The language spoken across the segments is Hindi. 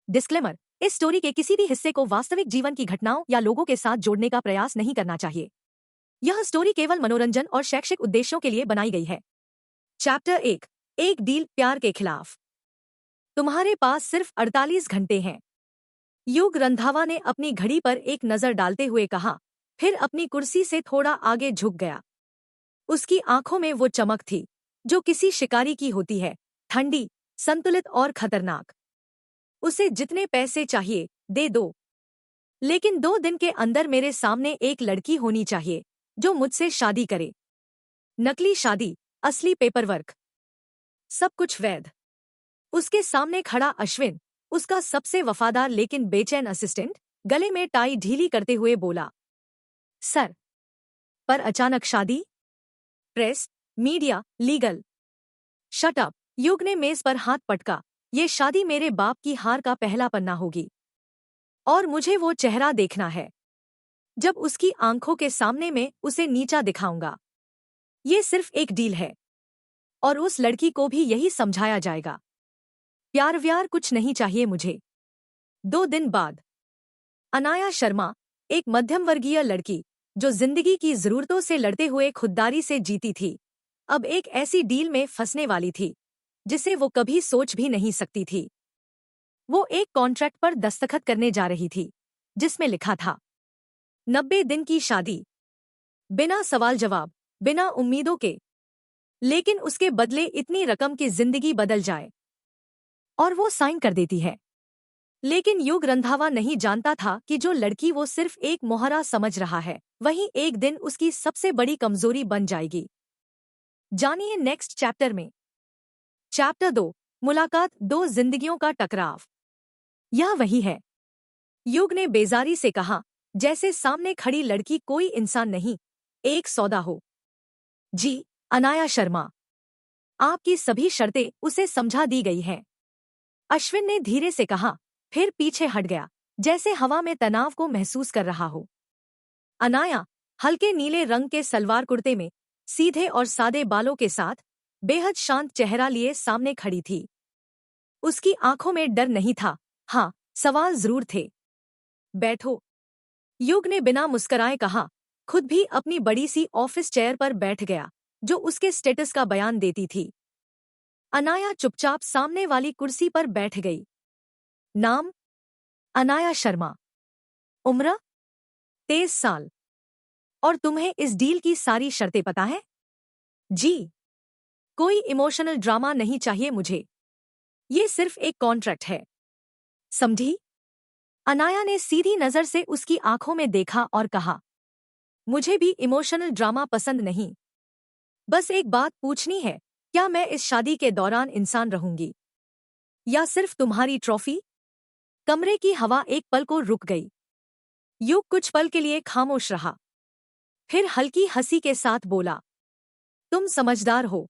डिस्क्लेमर, इस स्टोरी के किसी भी हिस्से को वास्तविक जीवन की घटनाओं या लोगों के साथ जोड़ने का प्रयास नहीं करना चाहिए। यह स्टोरी केवल मनोरंजन और शैक्षिक उद्देश्यों के लिए बनाई गई है। चैप्टर 1, एक डील प्यार के खिलाफ। तुम्हारे पास सिर्फ 48 घंटे हैं। युग रंधावा ने अपनी घड़ी पर एक नजर डालते हुए कहा, फिर अपनी कुर्सी से थोड़ा आगे झुक गया। उसकी आंखों में वो चमक थी जो किसी शिकारी की होती है, ठंडी, संतुलित और खतरनाक। उसे जितने पैसे चाहिए दे दो, लेकिन 2 दिन के अंदर मेरे सामने एक लड़की होनी चाहिए जो मुझसे शादी करे। नकली शादी, असली पेपरवर्क, सब कुछ वैध। उसके सामने खड़ा अश्विन, उसका सबसे वफादार लेकिन बेचैन असिस्टेंट, गले में टाई ढीली करते हुए बोला, सर। पर अचानक शादी? Press, media, legal. Shut up. युग ने मेज पर हाथ पटका। ये शादी मेरे बाप की हार का पहला पन्ना होगी और मुझे वो चेहरा देखना है जब उसकी आंखों के सामने में उसे नीचा दिखाऊंगा। ये सिर्फ एक डील है और उस लड़की को भी यही समझाया जाएगा। प्यार व्यार कुछ नहीं चाहिए मुझे। 2 दिन बाद अनाया शर्मा, एक मध्यम वर्गीय लड़की जो जिंदगी की जरूरतों से लड़ते हुए खुददारी से जीती थी, अब एक ऐसी डील में फंसने वाली थी जिसे वो कभी सोच भी नहीं सकती थी। वो एक कॉन्ट्रैक्ट पर दस्तखत करने जा रही थी जिसमें लिखा था 90 दिन की शादी, बिना सवाल जवाब, बिना उम्मीदों के, लेकिन उसके बदले इतनी रकम की जिंदगी बदल जाए। और वो साइन कर देती है। लेकिन युग रंधावा नहीं जानता था कि जो लड़की वो सिर्फ एक मोहरा समझ रहा है, वही एक दिन उसकी सबसे बड़ी कमजोरी बन जाएगी। जानिए नेक्स्ट चैप्टर में। चैप्टर 2, मुलाकात, 2 जिंदगियों का टकराव। यह वही है, युग ने बेजारी से कहा, जैसे सामने खड़ी लड़की कोई इंसान नहीं, एक सौदा हो। जी, अनाया शर्मा, आपकी सभी शर्तें उसे समझा दी गई हैं। अश्विन ने धीरे से कहा, फिर पीछे हट गया, जैसे हवा में तनाव को महसूस कर रहा हो। अनाया, हल्के नीले रंग के सलवार कुर्ते में, सीधे और सादे बालों के साथ, बेहद शांत चेहरा लिए सामने खड़ी थी। उसकी आंखों में डर नहीं था, हाँ, सवाल जरूर थे। बैठो, युग ने बिना मुस्कराए कहा, खुद भी अपनी बड़ी सी ऑफिस चेयर पर बैठ गया जो उसके स्टेटस का बयान देती थी। अनाया चुपचाप सामने वाली कुर्सी पर बैठ गई। नाम? अनाया शर्मा। उम्र? 23 साल। और तुम्हें इस डील की सारी शर्तें पता है? जी। कोई इमोशनल ड्रामा नहीं चाहिए मुझे। ये सिर्फ एक कॉन्ट्रैक्ट है, समझी? अनाया ने सीधी नजर से उसकी आंखों में देखा और कहा, मुझे भी इमोशनल ड्रामा पसंद नहीं। बस एक बात पूछनी है, क्या मैं इस शादी के दौरान इंसान रहूंगी या सिर्फ तुम्हारी ट्रॉफी? कमरे की हवा एक पल को रुक गई। युग कुछ पल के लिए खामोश रहा, फिर हल्की हंसी के साथ बोला, तुम समझदार हो,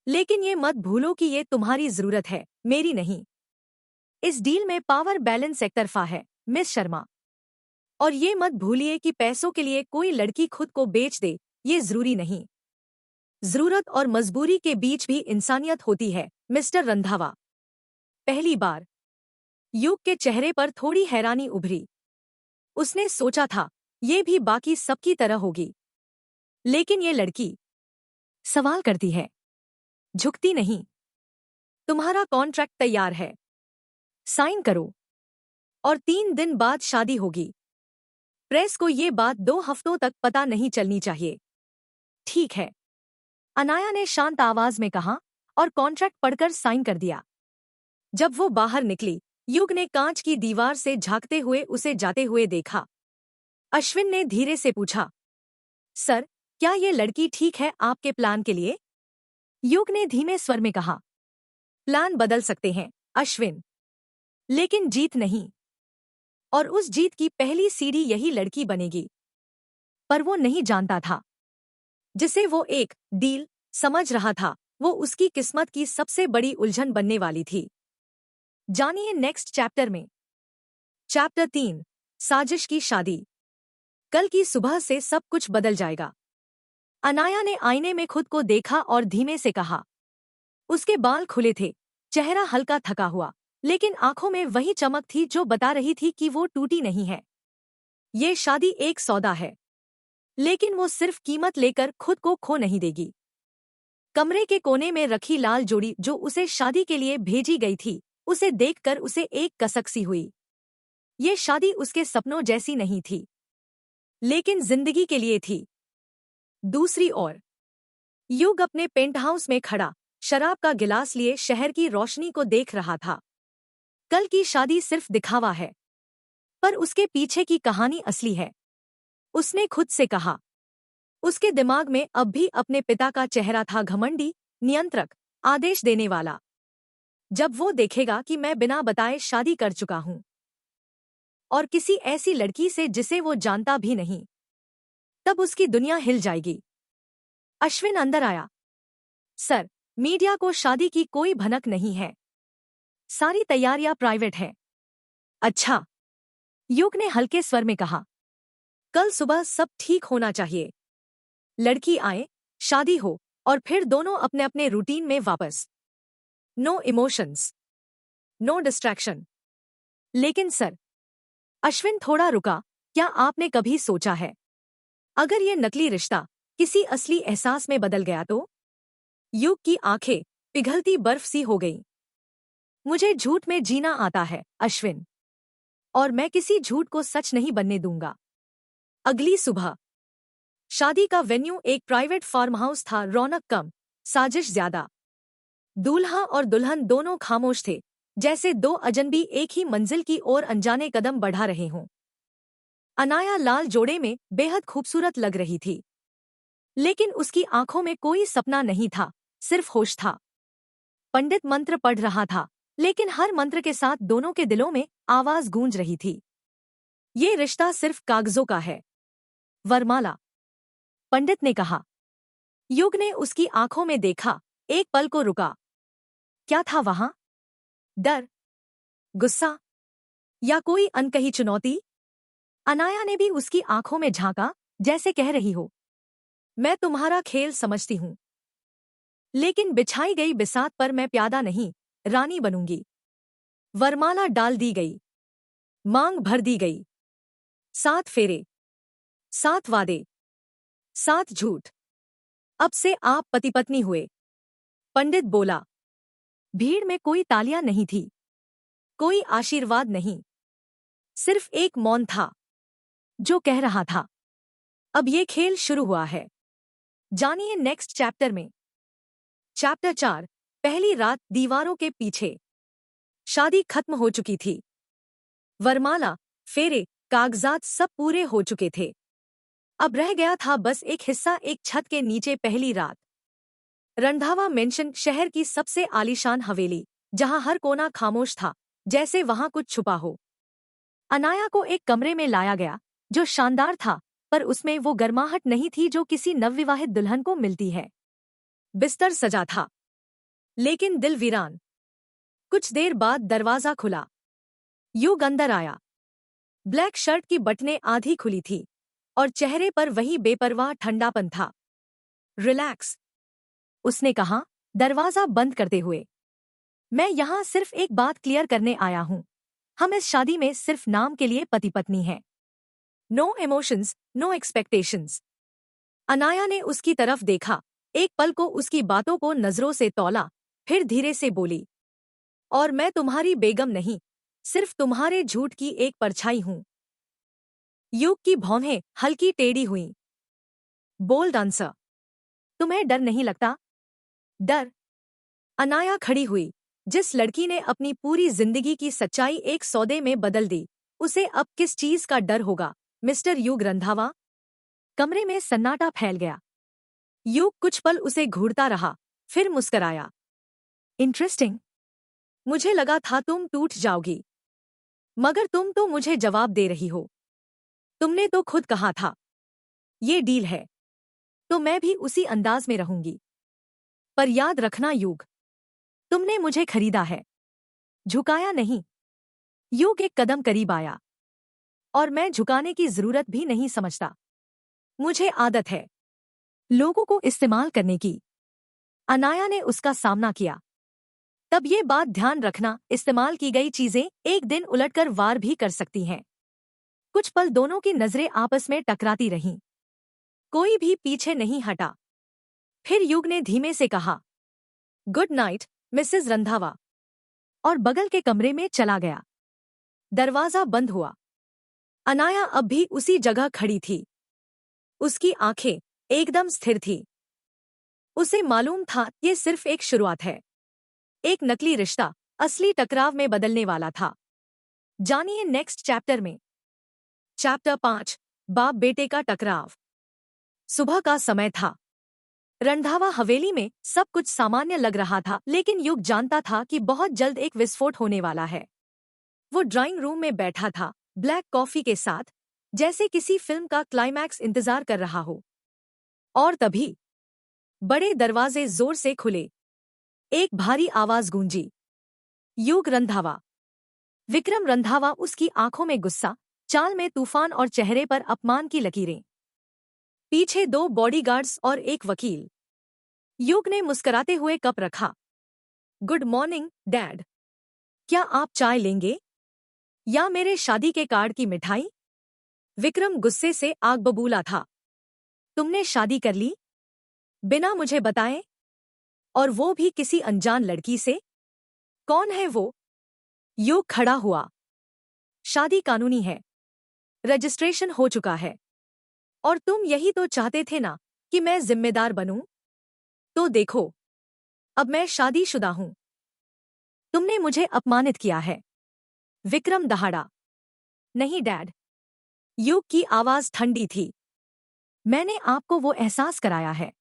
लेकिन ये मत भूलो कि ये तुम्हारी जरूरत है, मेरी नहीं। इस डील में पावर बैलेंस एकतरफा है, मिस शर्मा। और ये मत भूलिए कि पैसों के लिए कोई लड़की खुद को बेच दे, ये जरूरी नहीं। जरूरत और मजबूरी के बीच भी इंसानियत होती है, मिस्टर रंधावा। पहली बार युग के चेहरे पर थोड़ी हैरानी उभरी। उसने सोचा था ये भी बाकी सबकी तरह होगी, लेकिन ये लड़की सवाल करती है, झुकती नहीं। तुम्हारा कॉन्ट्रैक्ट तैयार है, साइन करो और 3 दिन बाद शादी होगी। प्रेस को ये बात 2 हफ्तों तक पता नहीं चलनी चाहिए। ठीक है, अनाया ने शांत आवाज में कहा और कॉन्ट्रैक्ट पढ़कर साइन कर दिया। जब वो बाहर निकली, युग ने कांच की दीवार से झांकते हुए उसे जाते हुए देखा। अश्विन ने धीरे से पूछा, सर, क्या ये लड़की ठीक है आपके प्लान के लिए? युग ने धीमे स्वर में कहा, प्लान बदल सकते हैं अश्विन, लेकिन जीत नहीं। और उस जीत की पहली सीढ़ी यही लड़की बनेगी। पर वो नहीं जानता था, जिसे वो एक डील समझ रहा था, वो उसकी किस्मत की सबसे बड़ी उलझन बनने वाली थी। जानिए नेक्स्ट चैप्टर में। चैप्टर 3, साजिश की शादी। कल की सुबह से सब कुछ बदल जाएगा। अनाया ने आईने में खुद को देखा और धीमे से कहा। उसके बाल खुले थे, चेहरा हल्का थका हुआ, लेकिन आंखों में वही चमक थी जो बता रही थी कि वो टूटी नहीं है। ये शादी एक सौदा है, लेकिन वो सिर्फ कीमत लेकर खुद को खो नहीं देगी। कमरे के कोने में रखी लाल जोड़ी जो उसे शादी के लिए भेजी गई थी, उसे देखकर उसे एक कसक सी हुई। ये शादी उसके सपनों जैसी नहीं थी, लेकिन जिंदगी के लिए थी। दूसरी ओर युग अपने पेंटहाउस में खड़ा शराब का गिलास लिए शहर की रोशनी को देख रहा था। कल की शादी सिर्फ दिखावा है, पर उसके पीछे की कहानी असली है। उसने खुद से कहा। उसके दिमाग में अब भी अपने पिता का चेहरा था, घमंडी, नियंत्रक, आदेश देने वाला। जब वो देखेगा कि मैं बिना बताए शादी कर चुका हूं, और किसी ऐसी लड़की से जिसे वो जानता भी नहीं, तब उसकी दुनिया हिल जाएगी। अश्विन अंदर आया। सर, मीडिया को शादी की कोई भनक नहीं है। सारी तैयारियां प्राइवेट हैं। अच्छा, युग ने हल्के स्वर में कहा। कल सुबह सब ठीक होना चाहिए। लड़की आए, शादी हो, और फिर दोनों अपने अपने रूटीन में वापस। No emotions, no distraction. लेकिन सर, अश्विन थोड़ा रुका, क्या आपने कभी सोचा है, अगर ये नकली रिश्ता किसी असली एहसास में बदल गया तो? युग की आंखें पिघलती बर्फ सी हो गईं। मुझे झूठ में जीना आता है, अश्विन, और मैं किसी झूठ को सच नहीं बनने दूंगा। अगली सुबह शादी का वेन्यू एक प्राइवेट फार्म हाउस था। रौनक कम, साजिश ज्यादा। दूल्हा और दुल्हन दोनों खामोश थे, जैसे दो अजनबी एक ही मंजिल की ओर अनजाने कदम बढ़ा रहे हों। अनाया लाल जोड़े में बेहद खूबसूरत लग रही थी, लेकिन उसकी आंखों में कोई सपना नहीं था, सिर्फ होश था। पंडित मंत्र पढ़ रहा था, लेकिन हर मंत्र के साथ दोनों के दिलों में आवाज गूंज रही थी। ये रिश्ता सिर्फ कागजों का है, वरमाला, पंडित ने कहा। युग ने उसकी आंखों में देखा, एक पल को रुका। क्या था वहां? डर, गुस्सा, या कोई अनकही चुनौती? अनाया ने भी उसकी आंखों में झांका, जैसे कह रही हो, मैं तुम्हारा खेल समझती हूं, लेकिन बिछाई गई बिसात पर मैं प्यादा नहीं, रानी बनूंगी। वरमाला डाल दी गई, मांग भर दी गई। 7 फेरे, 7 वादे, 7 झूठ। अब से आप पति पत्नी हुए, पंडित बोला। भीड़ में कोई तालियां नहीं थी, कोई आशीर्वाद नहीं, सिर्फ एक मौन था जो कह रहा था, अब ये खेल शुरू हुआ है। जानिए नेक्स्ट चैप्टर में। चैप्टर 4, पहली रात। दीवारों के पीछे शादी खत्म हो चुकी थी। वरमाला, फेरे, कागजात सब पूरे हो चुके थे। अब रह गया था बस एक हिस्सा, एक छत के नीचे पहली रात। रंधावा मेंशन, शहर की सबसे आलीशान हवेली, जहां हर कोना खामोश था, जैसे वहां कुछ छुपा हो। अनाया को एक कमरे में लाया गया, जो शानदार था, पर उसमें वो गर्माहट नहीं थी जो किसी नवविवाहित दुल्हन को मिलती है। बिस्तर सजा था, लेकिन दिल वीरान। कुछ देर बाद दरवाजा खुला। युग अंदर आया। ब्लैक शर्ट की बटनें आधी खुली थी, और चेहरे पर वही बेपरवाह ठंडापन था। रिलैक्स, उसने कहा, दरवाजा बंद करते हुए। मैं यहां सिर्फ एक बात क्लियर करने आया हूं, हम इस शादी में सिर्फ नाम के लिए पति पत्नी हैं। No emotions, no expectations. Anaya ने उसकी तरफ देखा, एक पल को उसकी बातों को नजरों से तौला, फिर धीरे से बोली, और मैं तुम्हारी बेगम नहीं, सिर्फ तुम्हारे झूठ की एक परछाई हूं। युग की भौहें हल्की टेढ़ी हुईं। बोल्ड आंसर, तुम्हें डर नहीं लगता? डर? अनाया खड़ी हुई। जिस लड़की ने अपनी पूरी जिंदगी की सच्चाई एक सौदे में बदल दी, उसे अब किस चीज का डर होगा, मिस्टर युग रंधावा? कमरे में सन्नाटा फैल गया। युग कुछ पल उसे घूरता रहा, फिर मुस्कराया। इंटरेस्टिंग। मुझे लगा था तुम टूट जाओगी, मगर तुम तो मुझे जवाब दे रही हो। तुमने तो खुद कहा था, ये डील है, तो मैं भी उसी अंदाज में रहूंगी। पर याद रखना युग, तुमने मुझे खरीदा है, झुकाया नहीं। युग एक कदम करीब आया। और मैं झुकाने की जरूरत भी नहीं समझता। मुझे आदत है लोगों को इस्तेमाल करने की। अनाया ने उसका सामना किया। तब ये बात ध्यान रखना, इस्तेमाल की गई चीजें एक दिन उलटकर वार भी कर सकती हैं। कुछ पल दोनों की नजरें आपस में टकराती रहीं। कोई भी पीछे नहीं हटा। फिर युग ने धीमे से कहा, गुड नाइट मिसेस रंधावा, और बगल के कमरे में चला गया। दरवाजा बंद हुआ। अनाया अब भी उसी जगह खड़ी थी। उसकी आंखें एकदम स्थिर थी। उसे मालूम था ये सिर्फ एक शुरुआत है। एक नकली रिश्ता असली टकराव में बदलने वाला था। जानिए नेक्स्ट चैप्टर में। चैप्टर 5, बाप बेटे का टकराव। सुबह का समय था। रंधावा हवेली में सब कुछ सामान्य लग रहा था, लेकिन युग जानता था कि बहुत जल्द एक विस्फोट होने वाला है। वो ड्राइंग रूम में बैठा था, ब्लैक कॉफी के साथ, जैसे किसी फिल्म का क्लाइमैक्स इंतजार कर रहा हो। और तभी बड़े दरवाजे जोर से खुले। एक भारी आवाज गूंजी, युग रंधावा। विक्रम रंधावा, उसकी आंखों में गुस्सा, चाल में तूफान और चेहरे पर अपमान की लकीरें। पीछे 2 बॉडीगार्ड्स और एक वकील। युग ने मुस्कुराते हुए कप रखा। Good morning dad. क्या आप चाय लेंगे या मेरे शादी के कार्ड की मिठाई? विक्रम गुस्से से आग बबूला था। तुमने शादी कर ली बिना मुझे बताए, और वो भी किसी अनजान लड़की से? कौन है वो? युग खड़ा हुआ। शादी कानूनी है, रजिस्ट्रेशन हो चुका है, और तुम यही तो चाहते थे ना कि मैं जिम्मेदार बनूं? तो देखो, अब मैं शादीशुदा हूं। तुमने मुझे अपमानित किया है। विक्रम दहाड़ा। नहीं डैड। युग की आवाज ठंडी थी। मैंने आपको वो एहसास कराया है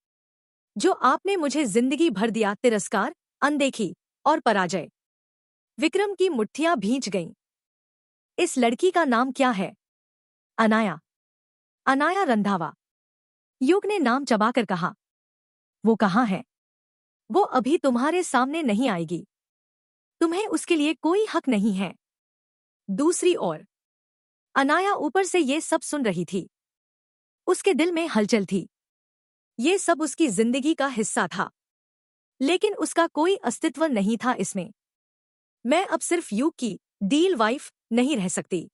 जो आपने मुझे जिंदगी भर दिया, तिरस्कार, अनदेखी और पराजय। विक्रम की मुट्ठियां भींच गईं। इस लड़की का नाम क्या है? अनाया। अनाया रंधावा। युग ने नाम चबाकर कहा। वो कहाँ है? वो अभी तुम्हारे सामने नहीं आएगी। तुम्हें उसके लिए कोई हक नहीं है। दूसरी ओर अनाया ऊपर से ये सब सुन रही थी। उसके दिल में हलचल थी। ये सब उसकी जिंदगी का हिस्सा था, लेकिन उसका कोई अस्तित्व नहीं था इसमें। मैं अब सिर्फ युग की डील वाइफ नहीं रह सकती,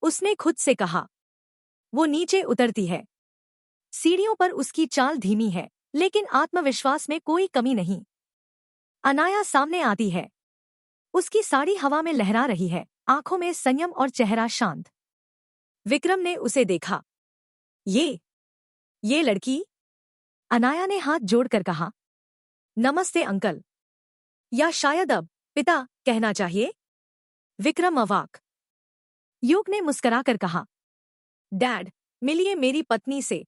उसने खुद से कहा। वो नीचे उतरती है। सीढ़ियों पर उसकी चाल धीमी है, लेकिन आत्मविश्वास में कोई कमी नहीं। अनाया सामने आती है। उसकी साड़ी हवा में लहरा रही है, आंखों में संयम और चेहरा शांत। विक्रम ने उसे देखा। ये लड़की? अनाया ने हाथ जोड़कर कहा। नमस्ते अंकल, या शायद अब पिता कहना चाहिए। विक्रम अवाक। युग ने मुस्कुराकर कहा, डैड, मिलिए मेरी पत्नी से।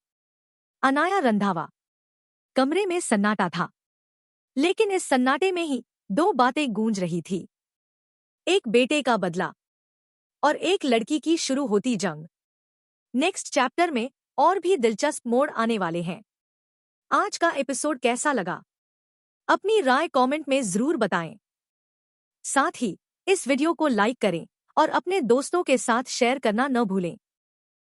अनाया रंधावा। कमरे में सन्नाटा था, लेकिन इस सन्नाटे में ही 2 बातें गूंज रही थी। एक बेटे का बदला और एक लड़की की शुरू होती जंग। नेक्स्ट चैप्टर में और भी दिलचस्प मोड़ आने वाले हैं। आज का एपिसोड कैसा लगा? अपनी राय कमेंट में जरूर बताएं। साथ ही इस वीडियो को लाइक करें और अपने दोस्तों के साथ शेयर करना न भूलें।